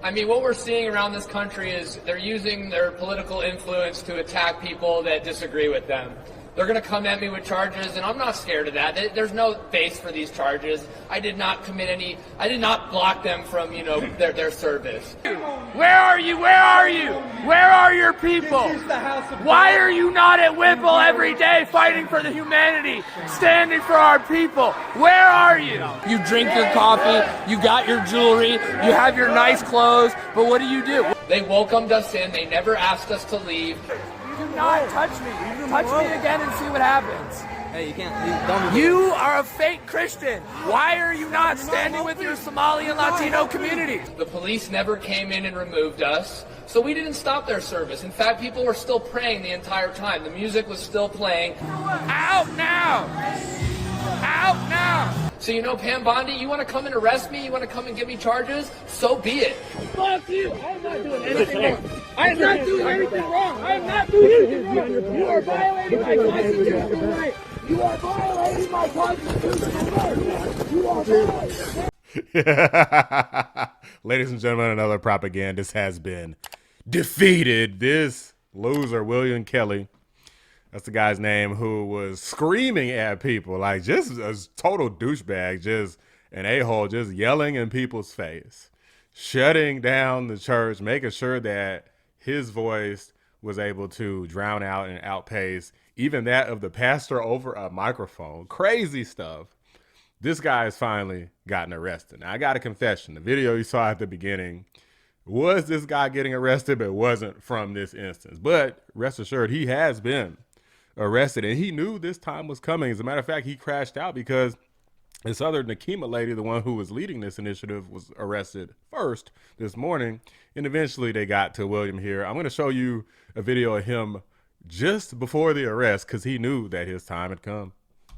I mean, what we're seeing around this country is they're using their political influence to attack people that disagree with them. They're going to come at me with charges, and I'm not scared of that. There's no base for these charges. I did not block them from, their service. Where are you? Where are you? Where are your people? Why are you not at Whipple every day fighting for the humanity, standing for our people? Where are you? You drink your coffee, you got your jewelry, you have your nice clothes, but what do? They welcomed us in. They never asked us to leave. Do not touch me. Touch me again and see what happens. Hey, you can't. You are a fake Christian. Why are you not standing with your Somali and Latino community? The police never came in and removed us, so we didn't stop their service. In fact, people were still praying the entire time. The music was still playing. Out now! Out now! So, Pam Bondi, you want to come and arrest me? You want to come and give me charges? So be it. Fuck you! I'm not doing anything wrong. I am not doing anything wrong. I am not doing anything wrong. You are violating my constitutional right. You are violating my constitutional right. You are violating. Ladies and gentlemen, another propagandist has been defeated. This loser, William Kelly, that's the guy's name, who was screaming at people, like just a total douchebag, just an a-hole, just yelling in people's face, shutting down the church, making sure that his voice was able to drown out and outpace even that of the pastor over a microphone. Crazy stuff. This guy has finally gotten arrested. Now, I got a confession. The video you saw at the beginning was this guy getting arrested, but it wasn't from this instance. But rest assured, he has been arrested, and he knew this time was coming. As a matter of fact, he crashed out because this other Nekima lady, the one who was leading this initiative, was arrested first this morning, and eventually they got to William here. I'm going to show you a video of him just before the arrest because he knew that his time had come.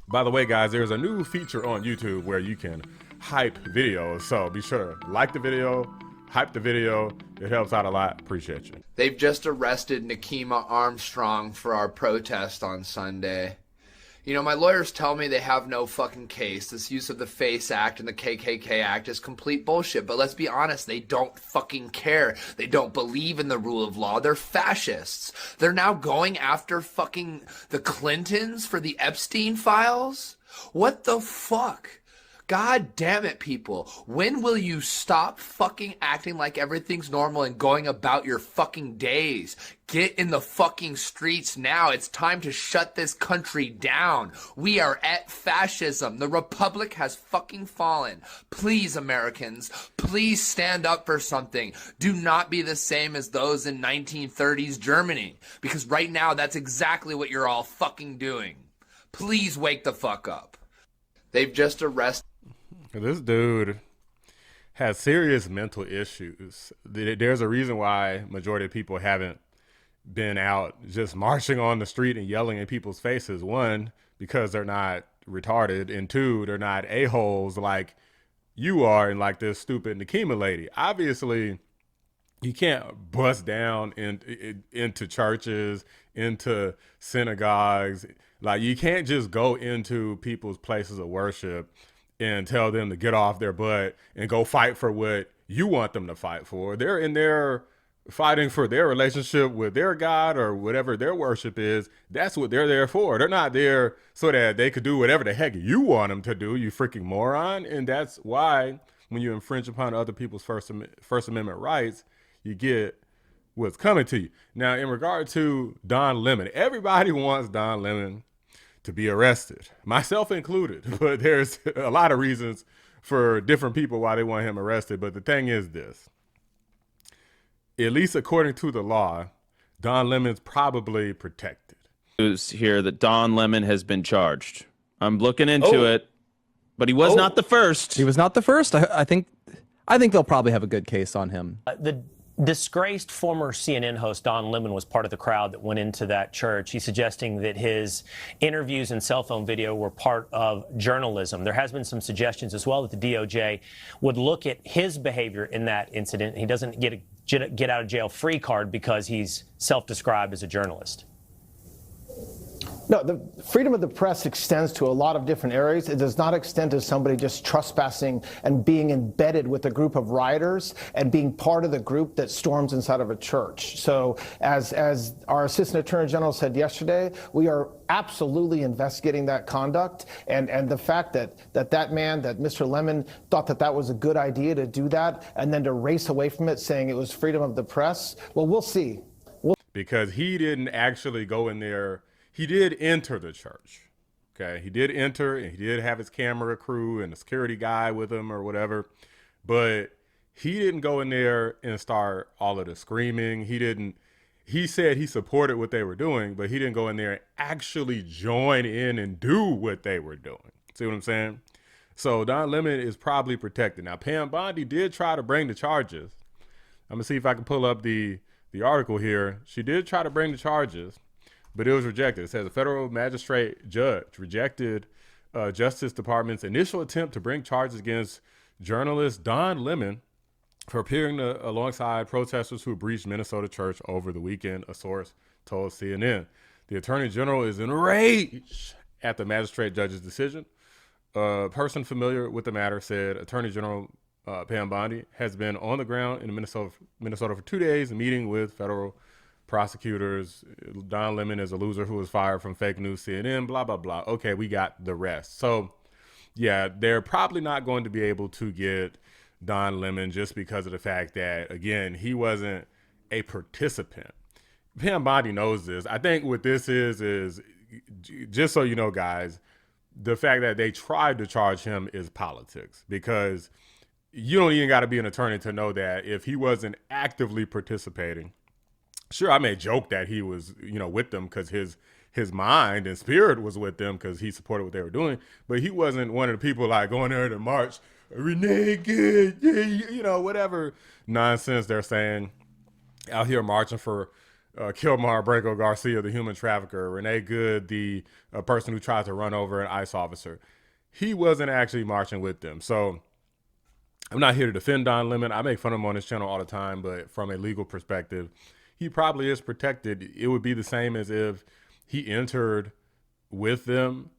By the way, guys, there's a new feature on YouTube where you can hype videos, so be sure to like the video, hype the video. It helps out a lot. Appreciate you. They've just arrested Nekima Armstrong for our protest on Sunday. My lawyers tell me they have no fucking case. This use of the FACE Act and the KKK Act is complete bullshit. But let's be honest, they don't fucking care. They don't believe in the rule of law. They're fascists. They're now going after fucking the Clintons for the Epstein files? What the fuck? God damn it, people. When will you stop fucking acting like everything's normal and going about your fucking days? Get in the fucking streets now. It's time to shut this country down. We are at fascism. The republic has fucking fallen. Please, Americans, please stand up for something. Do not be the same as those in 1930s Germany. Because right now, that's exactly what you're all fucking doing. Please wake the fuck up. They've just arrested. This dude has serious mental issues. There's a reason why majority of people haven't been out just marching on the street and yelling in people's faces. One, because they're not retarded, and two, they're not a-holes like you are and like this stupid Nekima lady. Obviously, you can't bust down into churches, into synagogues. Like, you can't just go into people's places of worship and tell them to get off their butt and go fight for what you want them to fight for. They're in there fighting for their relationship with their God or whatever their worship is. That's what they're there for. They're not there so that they could do whatever the heck you want them to do, you freaking moron. And that's why when you infringe upon other people's First Amendment rights, you get what's coming to you. Now, in regard to Don Lemon, everybody wants Don Lemon to be arrested, myself included, but there's a lot of reasons for different people why they want him arrested. But the thing is this, at least according to the law, Don Lemon's probably protected. News here that Don Lemon has been charged. I'm looking into it, but he was not the first. He was not the first. I think they'll probably have a good case on him. The disgraced former CNN host Don Lemon was part of the crowd that went into that church. He's suggesting that his interviews and cell phone video were part of journalism. There has been some suggestions as well that the DOJ would look at his behavior in that incident. He doesn't get a get out of jail free card because he's self-described as a journalist. No, the freedom of the press extends to a lot of different areas. It does not extend to somebody just trespassing and being embedded with a group of rioters and being part of the group that storms inside of a church. So as our Assistant Attorney General said yesterday, we are absolutely investigating that conduct, and the fact that man, that Mr. Lemon, thought that was a good idea to do that and then to race away from it saying it was freedom of the press, well, we'll see. Because he didn't actually go in there. He did enter the church, okay? He did enter, and he did have his camera crew and a security guy with him or whatever, but he didn't go in there and start all of the screaming. He said he supported what they were doing, but he didn't go in there and actually join in and do what they were doing. See what I'm saying? So Don Lemon is probably protected. Now, Pam Bondi did try to bring the charges. I'm gonna see if I can pull up the article here. She did try to bring the charges, but it was rejected. It says a federal magistrate judge rejected Justice Department's initial attempt to bring charges against journalist Don Lemon for appearing alongside protesters who breached Minnesota church over the weekend, a source told CNN. The Attorney General is enraged at the magistrate judge's decision. A person familiar with the matter said Attorney General Pam Bondi has been on the ground in Minnesota for 2 days, meeting with federal prosecutors. Don Lemon is a loser who was fired from fake news CNN, blah, blah, blah. Okay, we got the rest. So, yeah, they're probably not going to be able to get Don Lemon just because of the fact that, again, he wasn't a participant. Pam Bondi knows this. I think what this is just so you know, guys, the fact that they tried to charge him is politics, because you don't even got to be an attorney to know that if he wasn't actively participating, sure, I may joke that he was, with them because his mind and spirit was with them because he supported what they were doing, but he wasn't one of the people like going there to march, Renee Good, whatever nonsense they're saying out here marching for Kilmar Branco Garcia, the human trafficker, Renee Good, the person who tried to run over an ICE officer. He wasn't actually marching with them. So I'm not here to defend Don Lemon. I make fun of him on this channel all the time, but from a legal perspective, he probably is protected. It would be the same as if he entered with them,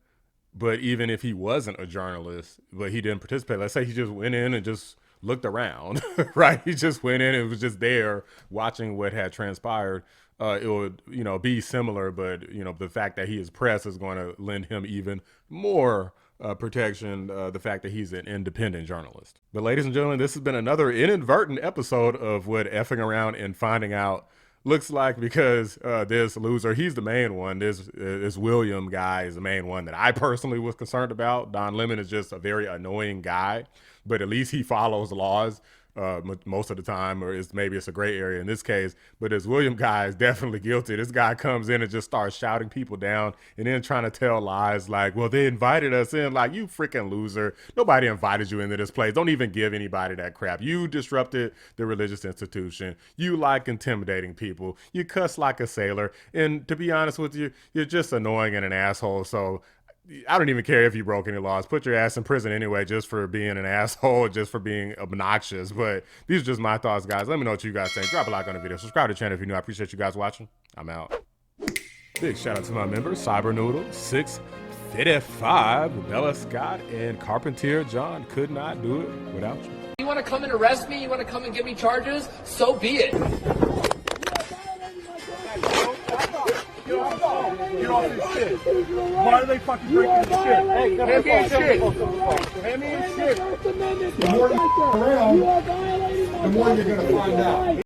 but even if he wasn't a journalist, but he didn't participate, let's say he just went in and just looked around, right? He just went in and was just there watching what had transpired. It would, be similar, but, the fact that he is press is going to lend him even more protection, the fact that he's an independent journalist. But ladies and gentlemen, this has been another inadvertent episode of what effing around and finding out looks like, because this loser, he's the main one. This William guy is the main one that I personally was concerned about. Don Lemon is just a very annoying guy, but at least he follows laws most of the time, or maybe it's a gray area in this case. But this William guy is definitely guilty. This guy comes in and just starts shouting people down and then trying to tell lies like, well, they invited us in. Like, you freaking loser. Nobody invited you into this place. Don't even give anybody that crap. You disrupted the religious institution. You like intimidating people. You cuss like a sailor. And to be honest with you, you're just annoying and an asshole. So I don't even care if you broke any laws. Put your ass in prison anyway, just for being an asshole, just for being obnoxious. But these are just my thoughts, guys. Let me know what you guys think. Drop a like on the video. Subscribe to the channel if you're new. I appreciate you guys watching. I'm out. Big shout out to my members, Cybernoodle, 655, Bella Scott, and Carpentier John. Could not do it without you. You want to come and arrest me? You want to come and give me charges? So be it. Get off this shit. Why are they fucking drinking this shit? Hey, hand me his shit. Hand me his shit. The more you're around, the more you're going to find out.